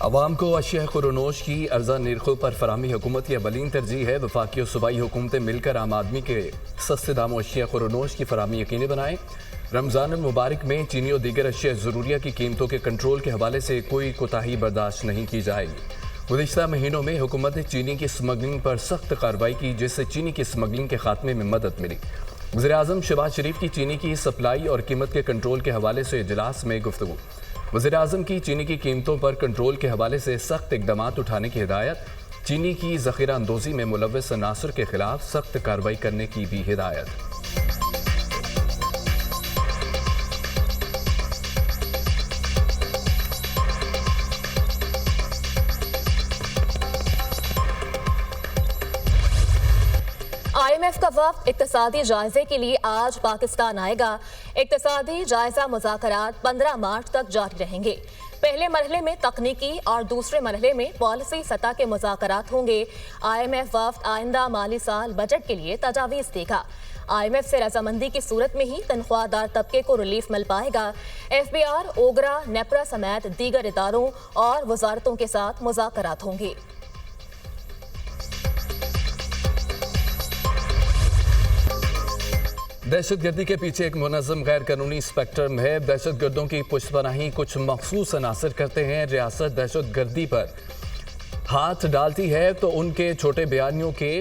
अवाम को अशिया खुरनोश की अर्जा निर्खों पर फराहमी हुकूमत की अवलीन तरजीह है। वफाकी और सूबाई हुकूमतें मिलकर आम आदमी के सस्ते दामों अशिया खुरनोश की फराहमी यकीनी बनाएं। रमज़ान मुबारक में चीनी और दीगर अशिया ज़रूरिया की कीमतों के कंट्रोल के हवाले से कोई कोताही बर्दाश्त नहीं की जाएगी। गुज़िश्ता महीनों में हुकूमत ने चीनी की स्मगलिंग पर सख्त कार्रवाई की, जिससे चीनी की स्मगलिंग के खात्मे में मदद मिली। वज़ीर-ए-आज़म शहबाज शरीफ की चीनी की सप्लाई और कीमत के कंट्रोल के हवाले से इजलास में गुफ्तगू। वज़ीर-ए-आज़म की चीनी की कीमतों पर कंट्रोल के हवाले से सख्त इक़दाम उठाने की हिदायत। चीनी की ज़ख़ीरा अंदोज़ी में मुलव्वस अनासर के खिलाफ सख्त कार्रवाई करने की भी हिदायत। IMF का वफ़द इक़्तिसादी जायजे के लिए आज पाकिस्तान आएगा। इक़्तिसादी जायजा मुज़ाकरात 15 मार्च तक जारी रहेंगे। पहले मरहले में तकनीकी और दूसरे मरहले में पॉलिसी सतह के मुज़ाकरात होंगे। IMF वफ़द आइंदा माली साल बजट के लिए तजावीज़ देगा। IMF से रजामंदी की सूरत में ही तनख्वाहदार तबके को रिलीफ मिल पाएगा। FBR, ओगरा, नेपरा समेत दीगर इदारों और वजारतों के साथ मुज़ाकरात होंगे। दहशतगर्दी के पीछे एक मुनज़्ज़म गैर कानूनी स्पेक्ट्रम है। दहशतगर्दों की पुष्तपनाही कुछ मखसूस अनासर करते हैं। रियासत दहशतगर्दी पर हाथ डालती है तो उनके छोटे बयानियों के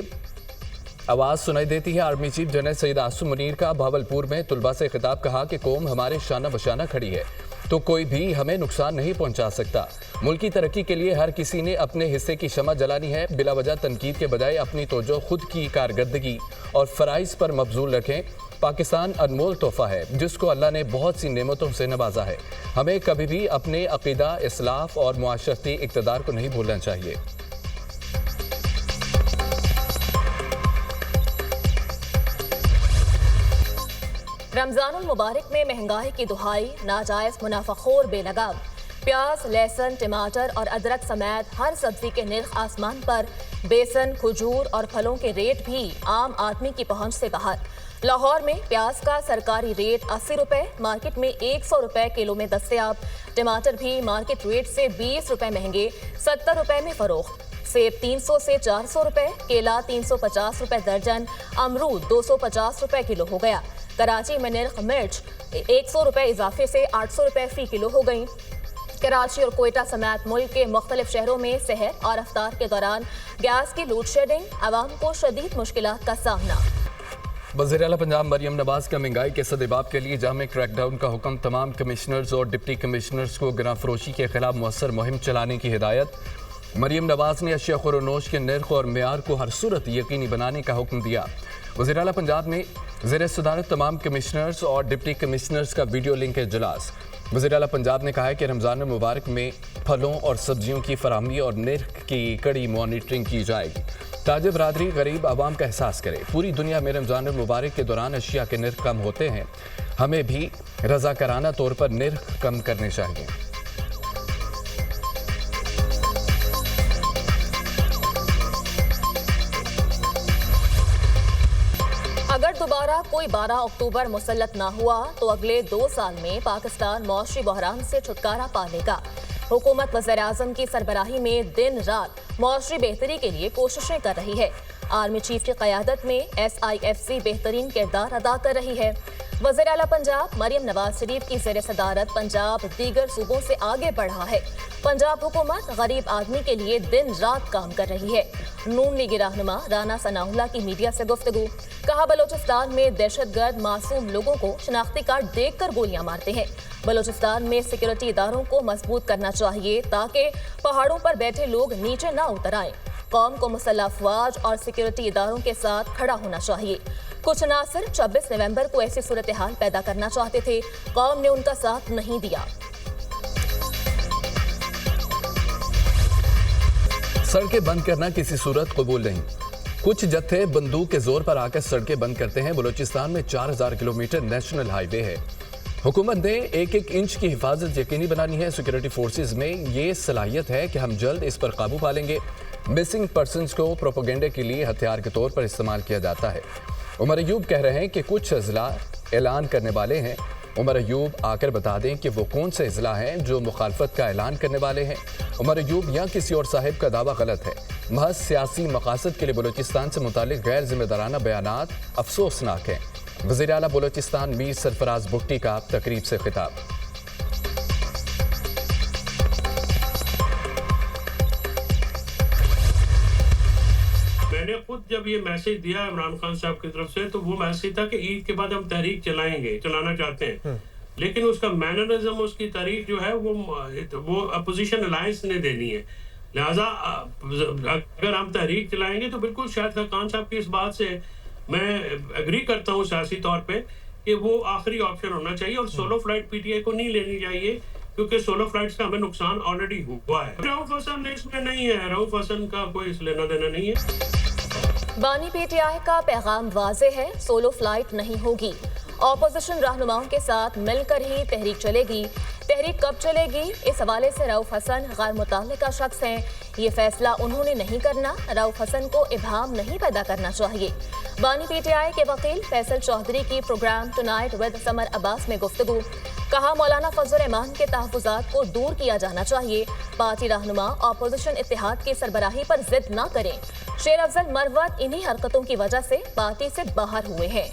आवाज़ सुनाई देती है। Army chief general Syed Asim Munir का भावलपुर में तुलबा से खिताब, कहा कि कौम हमारे शाना बशाना खड़ी है तो कोई भी हमें नुकसान नहीं पहुंचा सकता। मुल्क की तरक्की के लिए हर किसी ने अपने हिस्से की शमा जलानी है। बिला वजह तनकीद के बजाय अपनी तवज्जो खुद की कारकर्दगी और फ़राइज़ पर मबजूल रखें। पाकिस्तान अनमोल तोहफ़ा है जिसको अल्लाह ने बहुत सी नेमतों से नवाजा है। हमें कभी भी अपने अक़ीदा, इस्लाफ और मुआशरती इक़्तिदार को नहीं भूलना चाहिए। रमज़ानुल मुबारक में महंगाई की दुहाई, नाजायज़ मुनाफाखोर बेलगाम। प्याज, लहसुन, टमाटर और अदरक समेत हर सब्जी के निर्ख आसमान पर। बेसन, खजूर और फलों के रेट भी आम आदमी की पहुंच से बाहर। लाहौर में प्याज का सरकारी रेट 80 रुपए, मार्केट में 100 रुपए किलो में दस्तयाब। टमाटर भी मार्केट रेट से 20 रुपए महंगे, 70 रुपए में फरोख्त। सेब 300 से 400 रुपए, केला 350 रुपए दर्जन, अमरूद 250 रुपए किलो हो गया। कराची में निर्ख मिर्च 100 रुपए इजाफे से 800 रुपए फी किलो हो गई। कराची और कोयटा समेत मुल्क के मुख्तलिफ शहरों में सहर और अफ्तार के दौरान गैस की लोड शेडिंग, आवाम को शदीद मुश्किलात का सामना। वज़ीर आला पंजाब मरियम नवाज का महंगाई के सद्देबाब के लिए जामे क्रैकडाउन का हुक्म। तमाम कमिश्नर्स और डिप्टी कमिश्नर्स को गिरां फरोशी के खिलाफ मुअस्सर मुहिम चलाने की हिदायत। मरियम नवाज ने अशिया खुरनोश के निर्ख और मेयार को हर सूरत यकीनी बनाने का हुक्म दिया। वज़ीर आला पंजाब में ज़ेर सदारत तमाम कमिश्नर्स और डिप्टी कमिश्नर्स का वीडियो लिंक इजलास। वज़ीर आला पंजाब ने कहा है कि रमज़ान मुबारक में फलों और सब्जियों की फराहमी और निर्ख की कड़ी मॉनिटरिंग की जाएगी। ताजिर बरादरी गरीब आवाम का एहसास करे। पूरी दुनिया में रमज़ान मुबारक के दौरान अशिया के निर्ख कम होते हैं, हमें भी रज़ाकाराना तौर पर निर्ख कम करने चाहिए। अगर दोबारा कोई 12 अक्टूबर मुसल्लत ना हुआ तो अगले 2 साल में पाकिस्तान मौशी बहरान से छुटकारा पा लेगा। हुकूमत वज़ीर-ए-आज़म की सरबराही में दिन रात मौशरी बेहतरी के लिए कोशिशें कर रही है। आर्मी चीफ की क़यादत में SIFC बेहतरीन किरदार अदा कर रही है। वज़ीर आला पंजाब मरियम नवाज शरीफ की ज़ेर सदारत पंजाब दीगर सूबों से आगे बढ़ा है। पंजाब हुकूमत गरीब आदमी के लिए दिन रात काम कर रही है। नून लीगी रहनुमा राना सनाउल्लाह की मीडिया से गुफ्तगू, कहा बलोचिस्तान में दहशतगर्द मासूम लोगों को शनाख्ती कार्ड देखकर गोलियां मारते हैं। बलोचिस्तान में सिक्योरिटी इदारों को मजबूत करना चाहिए ताकि पहाड़ों पर बैठे लोग नीचे ना उतर आए। कौम को मुसल्लह अफवाज और सिक्योरिटी इदारों के साथ खड़ा होना चाहिए। कुछ अनासर 26 नवंबर को ऐसी सूरत हाल पैदा करना चाहते थे, कौम ने उनका साथ नहीं दिया। सड़कें बंद करना किसी सूरत कबूल नहीं। कुछ जत्थे बंदूक के जोर पर आकर सड़कें बंद करते हैं। बलूचिस्तान में 4000 किलोमीटर नेशनल हाईवे है। हुकूमत ने एक एक इंच की हिफाजत यकीनी बनानी है। सिक्योरिटी फोर्सेज में ये सलाहियत है कि हम जल्द इस पर काबू पा लेंगे। मिसिंग पर्सनस को प्रोपेगेंडा के लिए हथियार के तौर पर इस्तेमाल किया जाता है। उमर अयूब कह रहे हैं कि कुछ अजला ऐलान करने वाले हैं उमर अयूब आकर बता दें कि वो कौन से अजला हैं जो मुखालफत का ऐलान करने वाले हैं। उमर अयूब या किसी और साहिब का दावा गलत है। महज सियासी मकासद के लिए बलूचिस्तान से मुतालिक गैर जिम्मेदाराना बयानात अफसोसनाक हैं। वज़ीर आला बलूचिस्तान मीर सरफराज भुट्टी का तकरीब से खिताब। मैंने खुद जब ये मैसेज दिया इमरान खान साहब की तरफ से, तो वो मैसेज था कि ईद के बाद हम तहरीक चलाना चाहते हैं, लेकिन उसका मैनरिज्म, उसकी तारीख जो है वो अपोजिशन अलायंस ने देनी है। लिहाजा अगर हम तहरीक चलाएंगे तो बिल्कुल शाहिद खान साहब की इस बात से मैं एग्री करता हूँ सियासी तौर पे कि वो आखिरी ऑप्शन होना चाहिए और सोलो फ्लाइट पीटीआई को नहीं लेनी चाहिए, क्योंकि सोलो फ्लाइट्स का हमें नुकसान ऑलरेडी हुआ है। रऊफ हसन इसमें नहीं है, रऊफ हसन का कोई इस लेना देना नहीं है। बानी पीटीआई का पैगाम वाज़े है, सोलो फ्लाइट नहीं होगी। ऑपोजिशन रहनुमाओं के साथ मिलकर ही तहरीक चलेगी। तहरीक कब चलेगी, इस हवाले से रऊफ हसन गैर मुतल्लिका शख्स हैं। ये फैसला उन्होंने नहीं करना। रऊफ हसन को इब्हाम नहीं पैदा करना चाहिए। बानी पीटीआई के वकील फैसल चौधरी की programme tonight with Sammar Abbas में गुफ्तगू। कहा, मौलाना फजल रहमान के तहफ़्फ़ुज़ात को दूर किया जाना चाहिए। पार्टी रहनुमा ऑपोजिशन इत्तेहाद की सरबराही पर जिद न करें। शेर अफजल मरवत इन्हीं हरकतों की वजह से पार्टी से बाहर हुए हैं।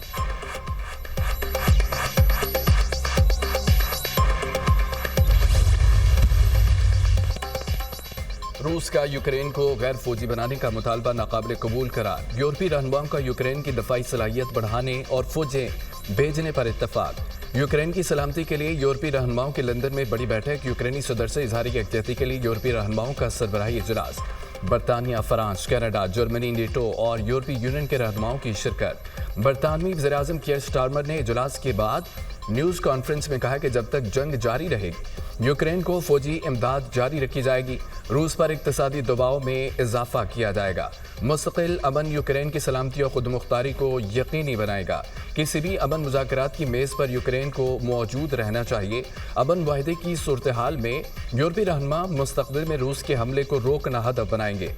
रूस का यूक्रेन को गैर फौजी बनाने का मुतालबा नाकाबिल कबूल करार। यूरोपीय रहनुमाओं का यूक्रेन की दफाई सलाहियत बढ़ाने और फौजें भेजने पर इत्तफाक। यूक्रेन की सलामती के लिए यूरोपीय रहनुमाओं की लंदन में बड़ी बैठक। यूक्रेनी सदर से इजहारी यकजहती के लिए यूरोपीय रहनुमाओं का सरबराही इजलास। बरतानिया, फ्रांस, कनाडा, जर्मनी, नेटो और यूरोपीय यूनियन के रहनुमाओं की शिरकत। बरतानवी वज़ीर-ए-आज़म कियर स्टारमर ने इजलास के बाद न्यूज़ कॉन्फ्रेंस में कहा कि जब तक जंग जारी रहेगी यूक्रेन को फौजी इमदाद जारी रखी जाएगी। रूस पर इक्तसादी दबाव में इजाफा किया जाएगा। मुस्तकिल अमन यूक्रेन की सलामती और खुदमुख्तारी को यकीनी बनाएगा। किसी भी अमन मुज़ाकरात की मेज़ पर यूक्रेन को मौजूद रहना चाहिए। अमन वाहिदे की सूरत हाल में यूरोपीय रहनुमा मुस्तक़बिल में रूस के हमले को रोकना हदफ बनाएंगे।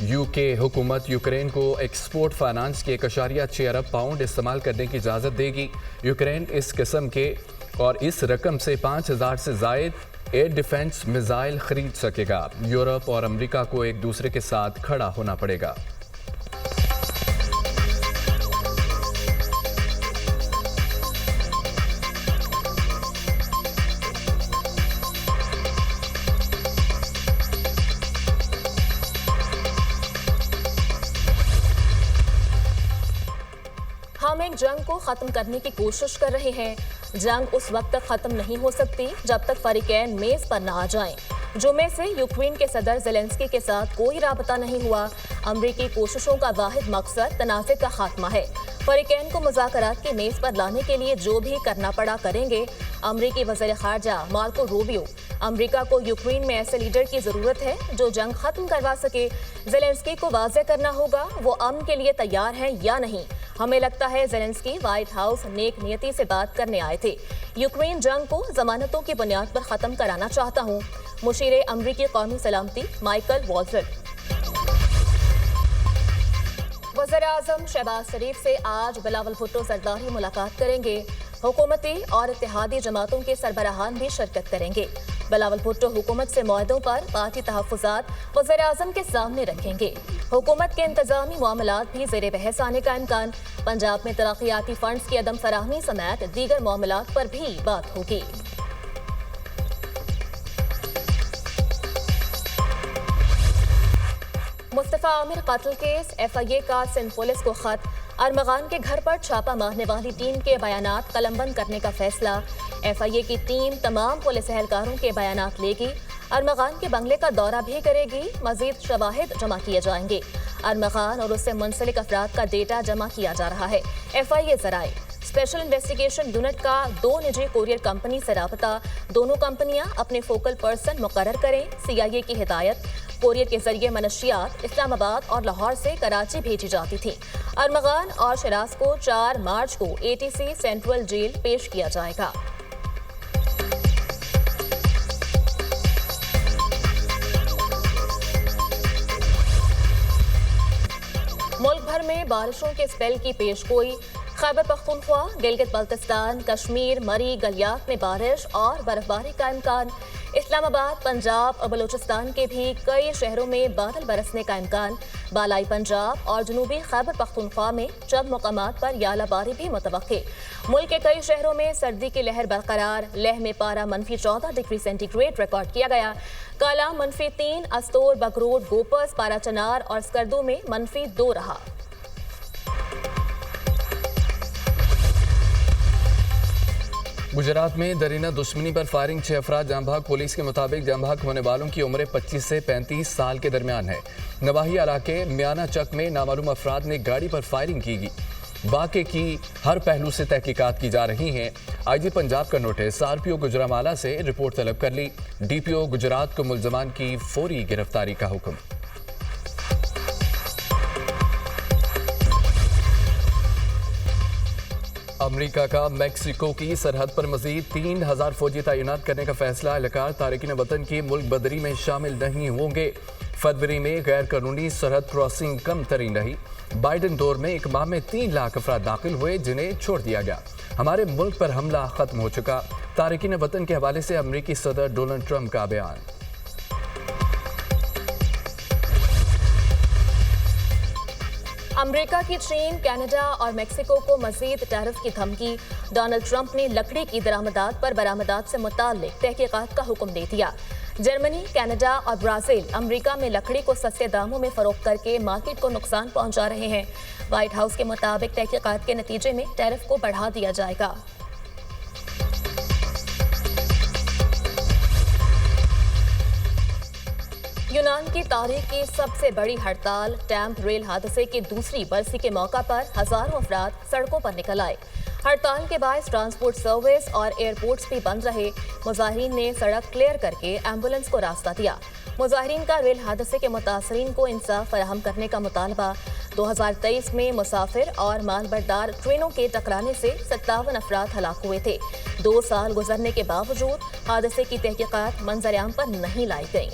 यूके हुकूमत यूक्रेन को एक्सपोर्ट फाइनेंस के 1.6 अरब पाउंड इस्तेमाल करने की इजाज़त देगी। यूक्रेन इस किस्म के और इस रकम से 5000 से ज़ायद एयर डिफेंस मिसाइल खरीद सकेगा। यूरोप और अमेरिका को एक दूसरे के साथ खड़ा होना पड़ेगा। हम एक जंग को खत्म करने की कोशिश कर रहे हैं। जंग उस वक्त तक खत्म नहीं हो सकती जब तक फरीकैन मेज पर न आ जाएं। जुमे से यूक्रेन के सदर ज़ेलेंस्की के साथ कोई राबता नहीं हुआ। अमरीकी कोशिशों का वाहिद मकसद तनाज़े का खात्मा है। फरीकैन को मुज़ाकरात की मेज पर लाने के लिए जो भी करना पड़ा करेंगे। अमरीकी वज़ीर ख़ारजा मार्को रूबियो, अमरीका को यूक्रेन में ऐसे लीडर की ज़रूरत है जो जंग खत्म करवा सके। ज़ेलेंस्की को वाज़ेह करना होगा वो अमन के लिए तैयार हैं या नहीं। हमें लगता है ज़ेलेंस्की व्हाइट हाउस नेक नियति से बात करने आए थे। यूक्रेन जंग को जमानतों की बुनियाद पर ख़त्म कराना चाहता हूँ। मुशीर अमरीकी कौमी सलामती माइकल वॉल्जर। वज़ीर-ए-आज़म शहबाज शरीफ से आज बिलावल भुट्टो ज़रदारी मुलाकात करेंगे। हुकूमती और इत्तेहादी जमातों के सरबराहान भी शिरकत करेंगे। बिलावल भुट्टो हुकूमत से मुआहदों पर पार्टी तहफ़्फ़ुज़ात वज़ीर-ए-आज़म के सामने रखेंगे। हुकूमत के इंतज़ामी मामलात भी ज़ेर बहस आने का इम्कान। पंजाब में तरक्याती फंड्स की अदम फराहमी समेत दीगर मामलात पर भी बात होगी। मुस्तफ़ा आमिर कत्ल केस, FIA का सिंध पुलिस को खत। अरमगान के घर पर छापा मारने वाली टीम के बयानात कलमबंद करने का फैसला। FIA की टीम तमाम पुलिस एहलकारों के बयानात लेगी। अरमगान के बंगले का दौरा भी करेगी। मजीद शवाहिद जमा किए जाएंगे। अरमगान और उससे मुंसलिक अफराद का डेटा जमा किया जा रहा है। FIA ज़राए स्पेशल इन्वेस्टिगेशन यूनिट का 2 निजी कोरियर कंपनी से राबता। दोनों कंपनियां अपने फोकल पर्सन मुकर्रर करें। CIA की हिदायत। कोरियर के जरिए मनशियात इस्लामाबाद और लाहौर से कराची भेजी जाती थी। अरमगान और शिराज को 4 मार्च को ATC सेंट्रल जेल पेश किया जाएगा। मुल्क भर में बारिशों के स्पेल की पेशगोई। खैबर पख्तूनख्वा, गिलगित बल्तिस्तान, कश्मीर, मरी, गलियात में बारिश और बर्फबारी का इम्कान। इस्लामाबाद, पंजाब और बलूचिस्तान के भी कई शहरों में बादल बरसने का इम्कान। बालाई पंजाब और जनूबी खैबर पख्तूनख्वा में चंद मकामात पर यालाबारी भी मुतवक्के। मुल्क के कई शहरों में सर्दी की लहर बरकरार। लेह में पारा -14 डिग्री सेंटीग्रेड रिकॉर्ड किया गया। काला -3, अस्तोर, बगरोड, गोपस, पाराचनार और स्कर्दू में -2 रहा। गुजरात में दरीना दुश्मनी पर फायरिंग, 6 अफराद जाँ बहक। पुलिस के मुताबिक जाँ बहक होने वालों की उम्र 25 से 35 साल के दरमियान है। नवाही इलाके म्याना चक में नामालूम अफराद ने गाड़ी पर फायरिंग की। वाक़े की हर पहलू से तहकीकात की जा रही हैं। IG पंजाब का नोटिस RPO गुजरामाला से रिपोर्ट तलब कर ली। DPO गुजरात को मुल्ज़मान की फौरी गिरफ्तारी का हुक्म। अमेरिका का मैक्सिको की सरहद पर मजीद 3000 फौजी तैनात करने का फैसला। एहलकार तारिकीन वतन की मुल्क बदरी में शामिल नहीं होंगे। फरवरी में गैर कानूनी सरहद क्रॉसिंग कम तरीन रही। बाइडन दौर में एक माह में 3 लाख अफराद दाखिल हुए, जिन्हें छोड़ दिया गया। हमारे मुल्क पर हमला खत्म हो चुका। तारिकीन वतन के हवाले से अमेरिकी सदर डोनाल्ड ट्रंप का बयान। अमेरिका की चीन, कनाडा और मेक्सिको को मजीद टैरिफ की धमकी। डोनाल्ड ट्रंप ने लकड़ी की दरामदात पर बरामदात से मुताल्लिक तहकीकात का हुक्म दे दिया। जर्मनी, कनाडा और ब्राजील अमेरिका में लकड़ी को सस्ते दामों में फरोख्त करके मार्केट को नुकसान पहुंचा रहे हैं। व्हाइट हाउस के मुताबिक तहकीकात के नतीजे में टैरिफ को बढ़ा दिया जाएगा। यूनान की तारीख की सबसे बड़ी हड़ताल। टैम्प रेल हादसे की दूसरी बरसी के मौका पर हजारों अफराद सड़कों पर निकल आए। हड़ताल के बाद ट्रांसपोर्ट सर्विस और एयरपोर्ट्स भी बंद रहे। मुजाहिरीन ने सड़क क्लियर करके एम्बुलेंस को रास्ता दिया। मुजाहिरीन का रेल हादसे के मुतासरीन को इंसाफ फराहम करने का मुतालबा। 2023 में मुसाफिर और मालबरदार ट्रेनों के टकराने से 57 अफराद हलाक हुए थे। 2 साल गुजरने के बावजूद हादसे की तहकीकात मंजर आम पर नहीं लाई गई।